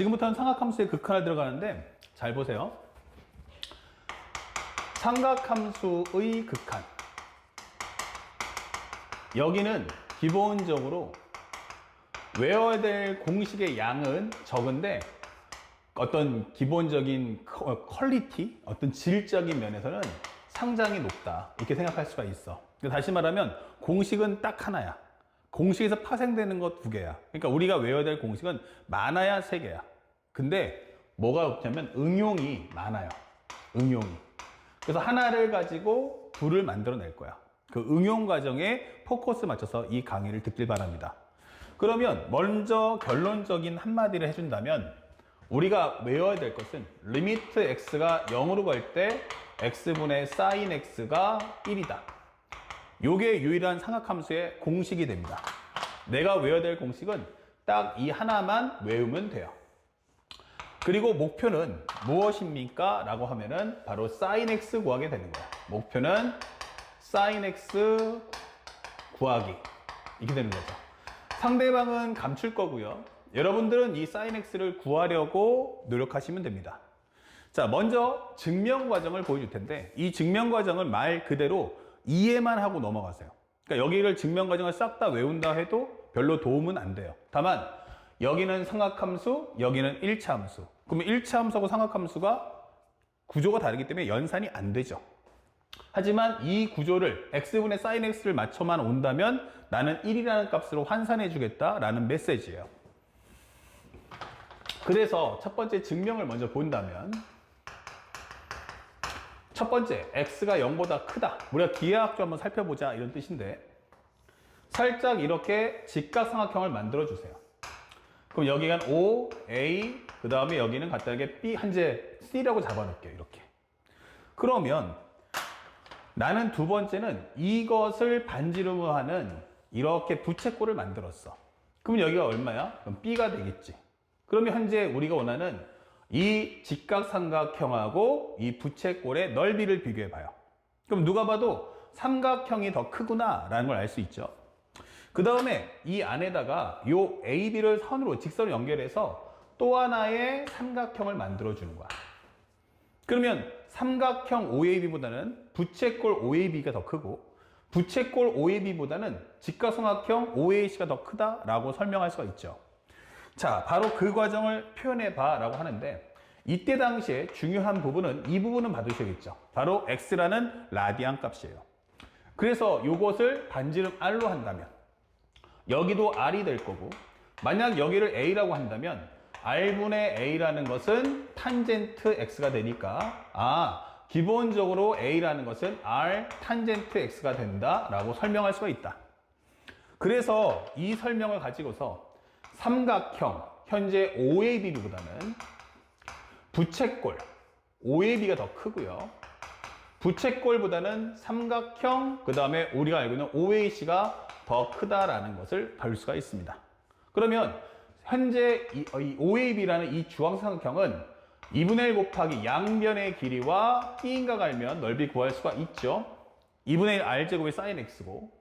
지금부터는 삼각함수의 극한을 들어가는데 잘 보세요. 삼각함수의 극한. 여기는 기본적으로 외워야 될 공식의 양은 적은데 어떤 기본적인 퀄리티, 어떤 질적인 면에서는 상당히 높다. 이렇게 생각할 수가 있어. 다시 말하면 공식은 딱 하나야. 공식에서 파생되는 것 2개야. 그러니까 우리가 외워야 될 공식은 많아야 3개야. 근데 뭐가 없냐면 응용이 많아요. 응용이. 그래서 하나를 가지고 2를 만들어낼 거야. 그 응용 과정에 포커스 맞춰서 이 강의를 듣길 바랍니다. 그러면 먼저 결론적인 한마디를 해준다면 우리가 외워야 될 것은 리미트 x가 0으로 갈 때 x분의 sin x가 1이다. 요게 유일한 삼각함수의 공식이 됩니다. 내가 외워야 될 공식은 딱 이 하나만 외우면 돼요. 그리고 목표는 무엇입니까? 라고 하면은 바로 sin x 구하게 되는 거야. 목표는 sin x 구하기. 이렇게 되는 거죠. 상대방은 감출 거고요. 여러분들은 이 sin x를 구하려고 노력하시면 됩니다. 자, 먼저 증명 과정을 보여줄 텐데 이 증명 과정을 말 그대로 이해만 하고 넘어가세요. 그러니까 여기를 증명 과정을 싹 다 외운다 해도 별로 도움은 안 돼요. 다만 여기는 삼각함수, 여기는 1차 함수. 그러면 1차 함수하고 삼각함수가 구조가 다르기 때문에 연산이 안 되죠. 하지만 이 구조를 x분의 sin x를 맞춰만 온다면 나는 1이라는 값으로 환산해 주겠다라는 메시지예요. 그래서 첫 번째 증명을 먼저 본다면 첫 번째, x가 0보다 크다. 우리가 기하학조 한번 살펴보자 이런 뜻인데 살짝 이렇게 직각삼각형을 만들어 주세요. 그럼 여기가 O, A, 그 다음에 여기는 간단하게 B, 현재 C라고 잡아놓을게요. 이렇게. 그러면 나는 두 번째는 이것을 반지름으로 하는 이렇게 부채꼴을 만들었어. 그럼 여기가 얼마야? 그럼 B가 되겠지. 그러면 현재 우리가 원하는 이 직각삼각형하고 이 부채꼴의 넓이를 비교해 봐요. 그럼 누가 봐도 삼각형이 더 크구나 라는 걸 알 수 있죠. 그 다음에 이 안에다가 요 AB를 선으로 직선을 연결해서 또 하나의 삼각형을 만들어 주는 거야. 그러면 삼각형 OAB보다는 부채꼴 OAB가 더 크고 부채꼴 OAB보다는 직각삼각형 OAC가 더 크다라고 설명할 수가 있죠. 자, 바로 그 과정을 표현해 봐 라고 하는데 이때 당시에 중요한 부분은 이 부분은 받으셔야겠죠. 바로 x라는 라디안 값이에요. 그래서 이것을 반지름 r로 한다면 여기도 r이 될 거고 만약 여기를 a라고 한다면 r분의 a라는 것은 탄젠트 x가 되니까 기본적으로 a라는 것은 r 탄젠트 x가 된다 라고 설명할 수가 있다. 그래서 이 설명을 가지고서 삼각형, 현재 OAB보다는 부채꼴, OAB가 더 크고요. 부채꼴보다는 삼각형, 그 다음에 우리가 알고 있는 OAC가 더 크다라는 것을 볼 수가 있습니다. 그러면 현재 이 OAB라는 이 주황삼각형은 2분의 1 곱하기 양변의 길이와 B인가가 알면 넓이 구할 수가 있죠. 2분의 1 R제곱의 sin X고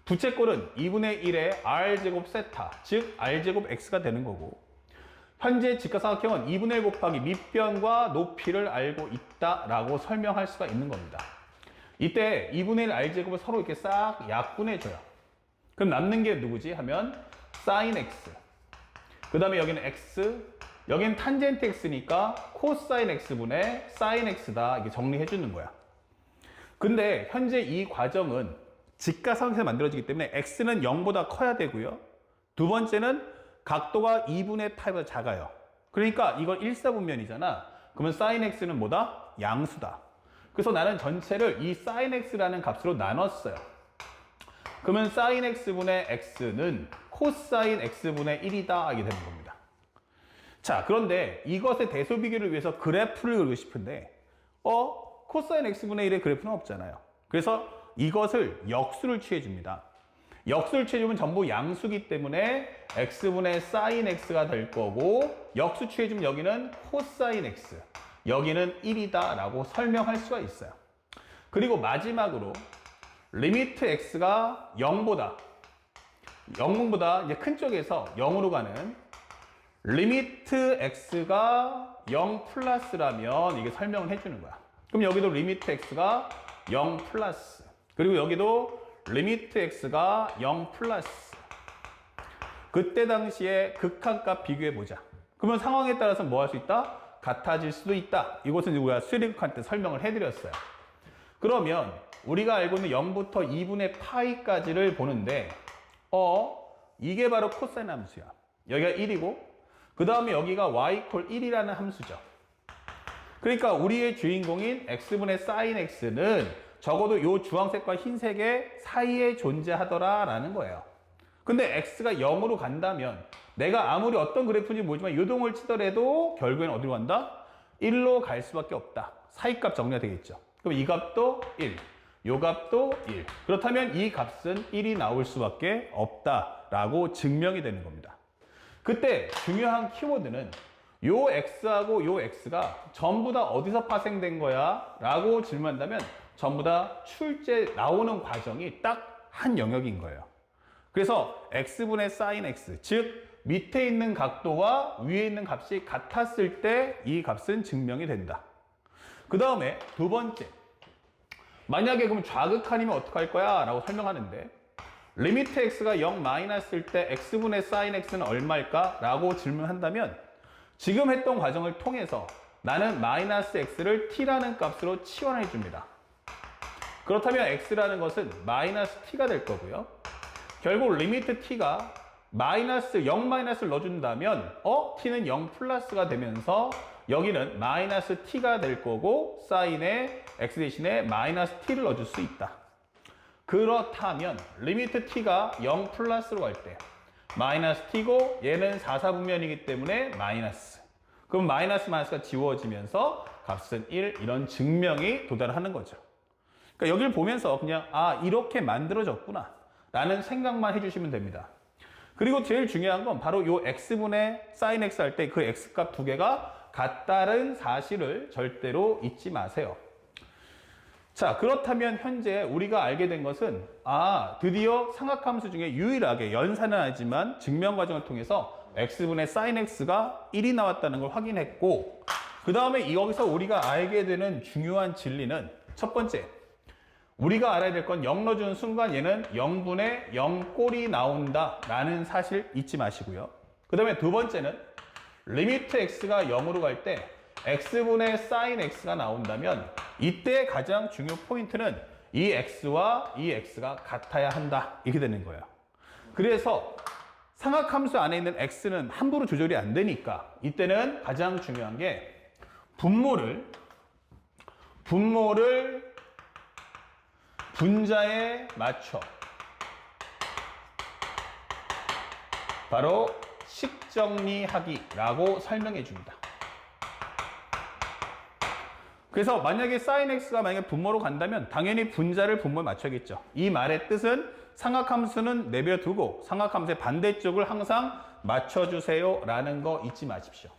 부채꼴은 2분의 1의 R제곱 세타, 즉 R제곱 X가 되는 거고 현재 직각삼각형은 2분의 1 곱하기 밑변과 높이를 알고 있다라고 설명할 수가 있는 겁니다. 이때 2분의 1 R제곱을 서로 이렇게 싹 약분해줘요. 그럼 남는 게 누구지? 하면 sin X. 그 다음에 여기는 X, 여기는 탄젠트 X니까 코사인 X분의 sin X다. 이렇게 정리해주는 거야. 근데 현재 이 과정은 직각삼각형이 만들어지기 때문에 X는 0보다 커야 되고요. 두 번째는 각도가 2분의 8보다 작아요. 그러니까 이건 일사분면이잖아. 그러면 sin X는 뭐다? 양수다. 그래서 나는 전체를 이 sin X라는 값으로 나눴어요. 그러면 sin X분의 X는 코사인 X분의 1이다. 이게 되는 겁니다. 자, 그런데 이것의 대소 비교를 위해서 그래프를 그리고 싶은데 코사인 X분의 1의 그래프는 없잖아요. 그래서 이것을 역수를 취해줍니다. 역수를 취해주면 전부 양수기 때문에 x분의 sin x가 될 거고 역수 취해주면 여기는 코사인 x, 여기는 1이다 라고 설명할 수가 있어요. 그리고 마지막으로 리미트 x가 0보다 이제 큰 쪽에서 0으로 가는 리미트 x가 0 플러스라면 이게 설명을 해주는 거야. 그럼 여기도 리미트 x가 0 플러스, 그리고 여기도 리미트 x가 0 플러스. 그때 당시에 극한값 비교해 보자. 그러면 상황에 따라서 뭐 할 수 있다? 같아질 수도 있다. 이것은 우리가 수리극한 때 설명을 해드렸어요. 그러면 우리가 알고 있는 0부터 2분의 파이까지를 보는데 이게 바로 코사인 함수야. 여기가 1이고 그 다음에 여기가 y = 1이라는 함수죠. 그러니까 우리의 주인공인 x분의 sin x는 적어도 이 주황색과 흰색의 사이에 존재하더라라는 거예요. 근데 x가 0으로 간다면 내가 아무리 어떤 그래프인지 모르지만 요동을 치더라도 결국엔 어디로 간다? 1로 갈 수밖에 없다. 사이값 정리가 되겠죠. 그럼 이 값도 1, 이 값도 1. 그렇다면 이 값은 1이 나올 수밖에 없다라고 증명이 되는 겁니다. 그때 중요한 키워드는 요 x하고 요 x가 전부 다 어디서 파생된 거야? 라고 질문한다면 전부 다 출제 나오는 과정이 딱 한 영역인 거예요. 그래서 x분의 sin x, 즉 밑에 있는 각도와 위에 있는 값이 같았을 때 이 값은 증명이 된다. 그 다음에 두 번째, 만약에 그럼 좌극한이면 어떡할 거야? 라고 설명하는데 리미트 x가 0 마이너스일 때 x분의 sin x는 얼마일까? 라고 질문한다면 지금 했던 과정을 통해서 나는 마이너스 x를 t라는 값으로 치환해 줍니다. 그렇다면 x라는 것은 마이너스 t가 될 거고요. 결국 리미트 t가 마이너스 0 마이너스를 넣어준다면 t는 0 플러스가 되면서 여기는 마이너스 t가 될 거고 사인에 x 대신에 마이너스 t를 넣어줄 수 있다. 그렇다면 리미트 t가 0 플러스로 갈 때 마이너스 t고 얘는 4사분면이기 때문에 마이너스. 그럼 마이너스가 지워지면서 값은 1, 이런 증명이 도달하는 거죠. 그러니까 여기를 보면서 그냥 이렇게 만들어졌구나 라는 생각만 해주시면 됩니다. 그리고 제일 중요한 건 바로 요 x분의 sin x 할 때 그 x값 두 개가 같다는 사실을 절대로 잊지 마세요. 자, 그렇다면 현재 우리가 알게 된 것은 드디어 삼각함수 중에 유일하게 연산은 아니지만 증명 과정을 통해서 x분의 sin x가 1이 나왔다는 걸 확인했고, 그 다음에 여기서 우리가 알게 되는 중요한 진리는 첫 번째, 우리가 알아야 될 건 0 넣어주는 순간 얘는 0분의 0꼴이 나온다 라는 사실 잊지 마시고요. 그 다음에 두 번째는 리미트 x가 0으로 갈 때 x분의 sin x가 나온다면 이때 가장 중요 포인트는 이 x와 이 x가 같아야 한다, 이렇게 되는 거예요. 그래서 삼각함수 안에 있는 x는 함부로 조절이 안 되니까 이때는 가장 중요한 게 분모를 분자에 맞춰 바로 식정리하기라고 설명해 줍니다. 그래서 만약에 sin x가 만약에 분모로 간다면 당연히 분자를 분모에 맞춰야겠죠. 이 말의 뜻은 삼각함수는 내버려두고 삼각함수의 반대쪽을 항상 맞춰주세요 라는 거 잊지 마십시오.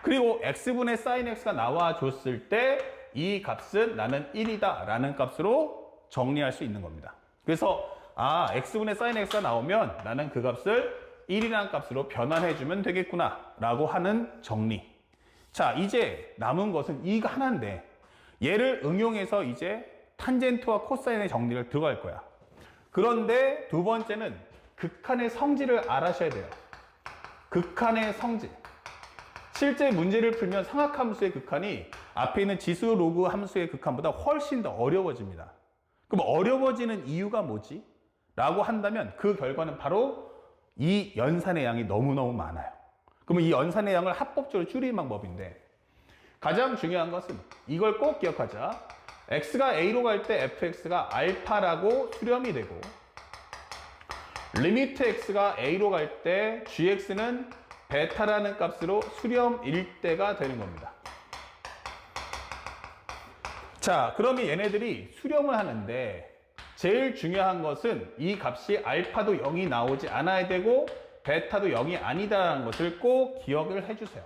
그리고 x분의 sin x가 나와줬을 때 이 값은 나는 1이다 라는 값으로 정리할 수 있는 겁니다. 그래서 x분의 sin x가 나오면 나는 그 값을 1이라는 값으로 변환해주면 되겠구나 라고 하는 정리. 자, 이제 남은 것은 이거 하나인데 얘를 응용해서 이제 탄젠트와 코사인의 정리를 들어갈 거야. 그런데 두 번째는 극한의 성질을 알아셔야 돼요. 극한의 성질. 실제 문제를 풀면 삼각함수의 극한이 앞에 있는 지수 로그 함수의 극한보다 훨씬 더 어려워집니다. 그럼 어려워지는 이유가 뭐지? 라고 한다면 그 결과는 바로 이 연산의 양이 너무너무 많아요. 그러면 이 연산의 양을 합법적으로 줄이는 방법인데 가장 중요한 것은 이걸 꼭 기억하자. x가 a로 갈 때 fx가 알파라고 수렴이 되고 리미트 x가 a로 갈 때 gx는 베타라는 값으로 수렴일 때가 되는 겁니다. 자, 그러면 얘네들이 수렴을 하는데 제일 중요한 것은 이 값이 알파도 0이 나오지 않아야 되고 베타도 0이 아니다라는 것을 꼭 기억을 해주세요.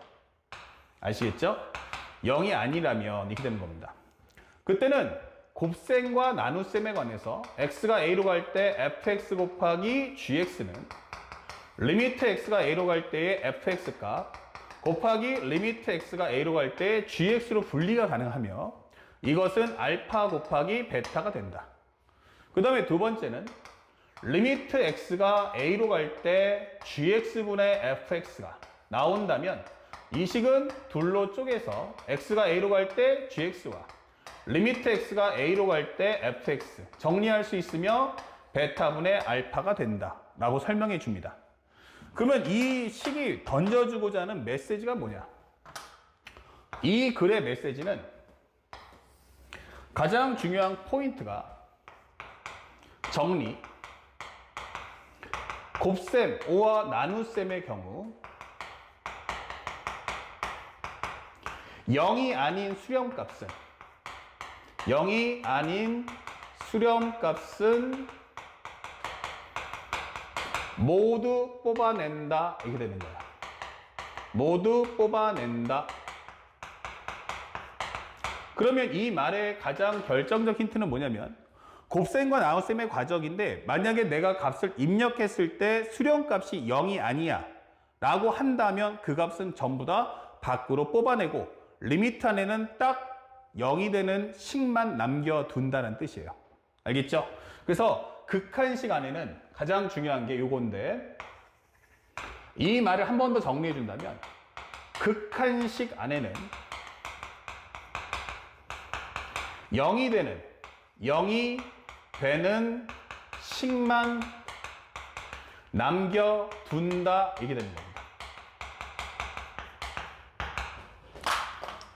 아시겠죠? 0이 아니라면 이렇게 되는 겁니다. 그때는 곱셈과 나눗셈에 관해서 x가 a로 갈 때 fx 곱하기 gx는 리미트 x가 a로 갈 때의 fx 값 곱하기 리미트 x가 a로 갈 때 gx로 분리가 가능하며 이것은 알파 곱하기 베타가 된다. 그 다음에 두 번째는 리미트 x가 a로 갈 때 gx분의 fx가 나온다면 이 식은 둘로 쪼개서 x가 a로 갈 때 gx와 리미트 x가 a로 갈 때 fx 정리할 수 있으며 베타분의 알파가 된다 라고 설명해 줍니다. 그러면 이 식이 던져주고자 하는 메시지가 뭐냐? 이 글의 메시지는 가장 중요한 포인트가 정리, 곱셈, O와 나눗셈의 경우 0이 아닌 수렴값은 모두 뽑아낸다 이렇게 되는 거야. 모두 뽑아낸다. 그러면 이 말의 가장 결정적 힌트는 뭐냐면 곱셈과 나눗셈의 과정인데 만약에 내가 값을 입력했을 때 수렴값이 0이 아니야 라고 한다면 그 값은 전부 다 밖으로 뽑아내고 리미트 안에는 딱 0이 되는 식만 남겨둔다는 뜻이에요. 알겠죠? 그래서 극한식 안에는 가장 중요한 게 요건데 이 말을 한 번 더 정리해 준다면 극한식 안에는 0이 되는 식만 남겨둔다 이게 되는 겁니다.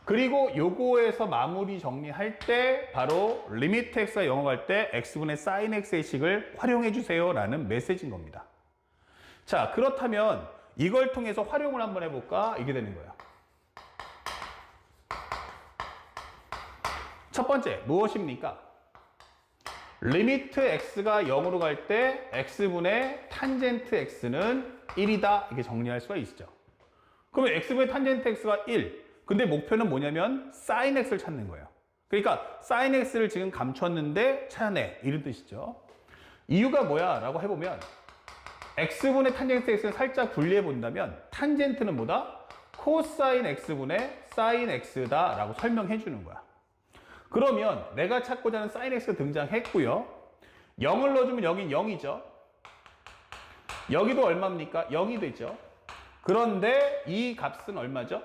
그리고 요거에서 마무리 정리할 때 바로 리미트 x가 0으로 갈 때 x분의 sin x의 식을 활용해 주세요 라는 메시지인 겁니다. 자, 그렇다면 이걸 통해서 활용을 한번 해볼까? 이게 되는 거예요. 첫 번째 무엇입니까? 리미트 x가 0으로 갈 때 x분의 탄젠트 x는 1이다 이렇게 정리할 수가 있죠. 그러면 x분의 탄젠트 x가 1 근데 목표는 뭐냐면 sin x를 찾는 거예요. 그러니까 sin x를 지금 감췄는데 찾아내 이런 뜻이죠. 이유가 뭐야 라고 해보면 x분의 탄젠트 x를 살짝 분리해 본다면 탄젠트는 뭐다? 코사인 x분의 sin x다 라고 설명해 주는 거야. 그러면 내가 찾고자 하는 sin x가 등장했고요. 0을 넣어주면 여긴 0이죠. 여기도 얼마입니까? 0이 되죠. 그런데 이 값은 얼마죠?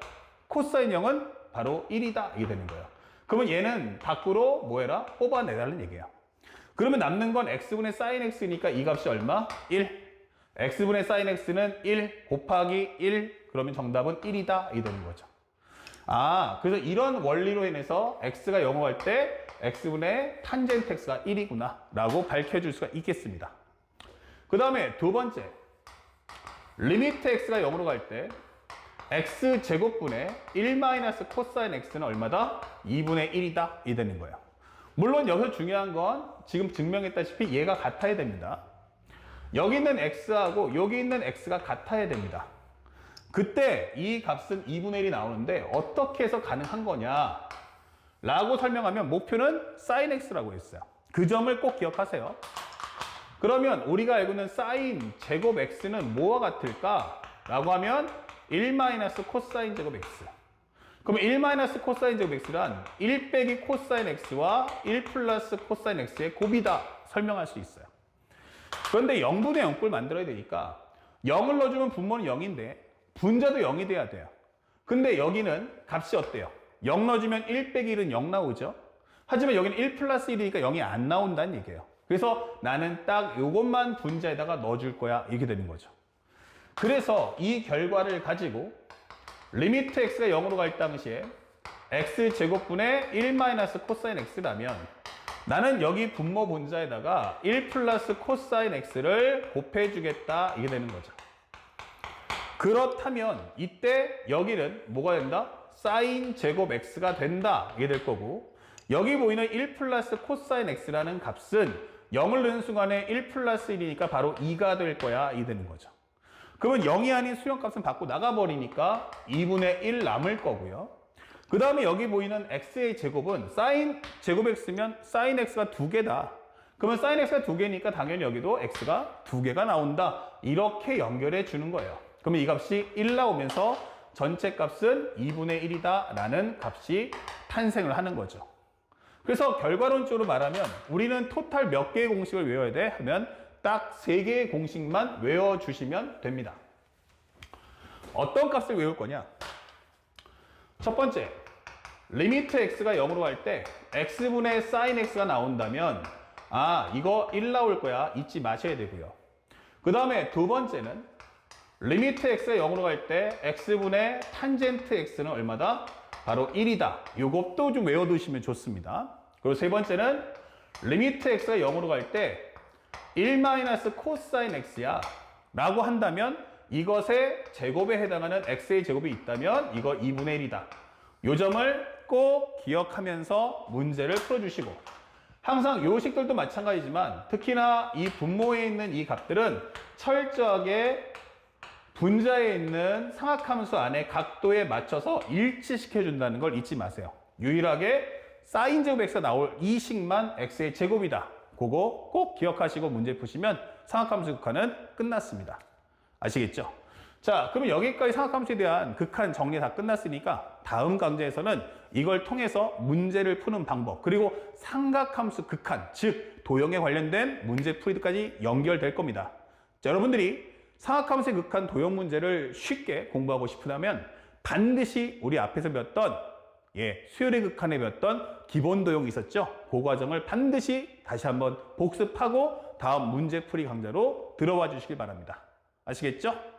코사인 0은 바로 1이다 이게 되는 거예요. 그러면 얘는 밖으로 뭐 해라? 뽑아내달라는 얘기예요. 그러면 남는 건 x분의 sin x니까 이 값이 얼마? 1. x분의 sin x는 1 곱하기 1 그러면 정답은 1이다 이게 되는 거죠. 아, 그래서 이런 원리로 인해서 x가 0으로 갈 때 x분의 탄젠트 x가 1이구나 라고 밝혀줄 수가 있겠습니다. 그 다음에 두 번째 리미트 x가 0으로 갈 때 x제곱분의 1 코사인 x는 얼마다? 2분의 1이다 이 되는 거예요. 물론 여기서 중요한 건 지금 증명했다시피 얘가 같아야 됩니다. 여기 있는 x하고 여기 있는 x가 같아야 됩니다. 그때 이 값은 2분의 1이 나오는데 어떻게 해서 가능한 거냐 라고 설명하면 목표는 sin x라고 했어요. 그 점을 꼭 기억하세요. 그러면 우리가 알고 있는 sin 제곱 x는 뭐와 같을까? 라고 하면 1 코사인 제곱 x. 그러면 1 코사인 제곱 x란 1 빼기 코사인 x와 1 플러스 코사인 x의 곱이다 설명할 수 있어요. 그런데 0분의 0꼴 만들어야 되니까 0을 넣어주면 분모는 0인데 분자도 0이 돼야 돼요. 근데 여기는 값이 어때요? 0 넣어주면 1 빼기 1은 0 나오죠? 하지만 여기는 1 플러스 1이니까 0이 안 나온다는 얘기예요. 그래서 나는 딱 이것만 분자에다가 넣어줄 거야 이렇게 되는 거죠. 그래서 이 결과를 가지고 리미트 x가 0으로 갈 당시에 x제곱분의 1 코사인 x라면 나는 여기 분모 분자에다가 1 플러스 코사인 x를 곱해주겠다 이게 되는 거죠. 그렇다면 이때 여기는 뭐가 된다? 사인 제곱 x가 된다 이게 될 거고 여기 보이는 1 플러스 코사인 x라는 값은 0을 넣는 순간에 1 플러스 1이니까 바로 2가 될 거야 이 되는 거죠. 그러면 0이 아닌 수렴값은 밖으로 나가버리니까 2분의 1 남을 거고요. 그 다음에 여기 보이는 x의 제곱은 사인 제곱 x면 사인 x가 2개다. 그러면 sin x가 2개니까 당연히 여기도 x가 2개가 나온다. 이렇게 연결해 주는 거예요. 그러면 이 값이 1 나오면서 전체 값은 2분의 1이다 라는 값이 탄생을 하는 거죠. 그래서 결과론적으로 말하면 우리는 토탈 몇 개의 공식을 외워야 돼? 하면 딱 3개의 공식만 외워주시면 됩니다. 어떤 값을 외울 거냐? 첫 번째, 리미트 x가 0으로 갈 때 x분의 sin x가 나온다면 이거 1 나올 거야. 잊지 마셔야 되고요. 그 다음에 두 번째는 리미트 x가 0으로 갈 때 x분의 탄젠트 x는 얼마다? 바로 1이다. 이것도 좀 외워두시면 좋습니다. 그리고 세 번째는 리미트 x가 0으로 갈 때 1 코사인 x야 라고 한다면 이것의 제곱에 해당하는 x의 제곱이 있다면 이거 2분의 1이다. 이 점을 꼭 기억하면서 문제를 풀어주시고, 항상 요식들도 마찬가지지만 특히나 이 분모에 있는 이 값들은 철저하게 분자에 있는 상악함수 안에 각도에 맞춰서 일치시켜 준다는 걸 잊지 마세요. 유일하게 사인 제곱 x가 나올 이 식만 x의 제곱이다. 그거 꼭 기억하시고 문제 푸시면 상악함수 극한은 끝났습니다. 아시겠죠? 자, 그러면 여기까지 상악함수에 대한 극한 정리 다 끝났으니까 다음 강좌에서는 이걸 통해서 문제를 푸는 방법, 그리고 삼각함수 극한, 즉 도형에 관련된 문제 풀이까지 연결될 겁니다. 자, 여러분들이 삼각함수의 극한 도형 문제를 쉽게 공부하고 싶으면 반드시 우리 앞에서 배웠던 수열의 극한에 배웠던 기본 도형이 있었죠? 그 과정을 반드시 다시 한번 복습하고 다음 문제 풀이 강좌로 들어와 주시기 바랍니다. 아시겠죠?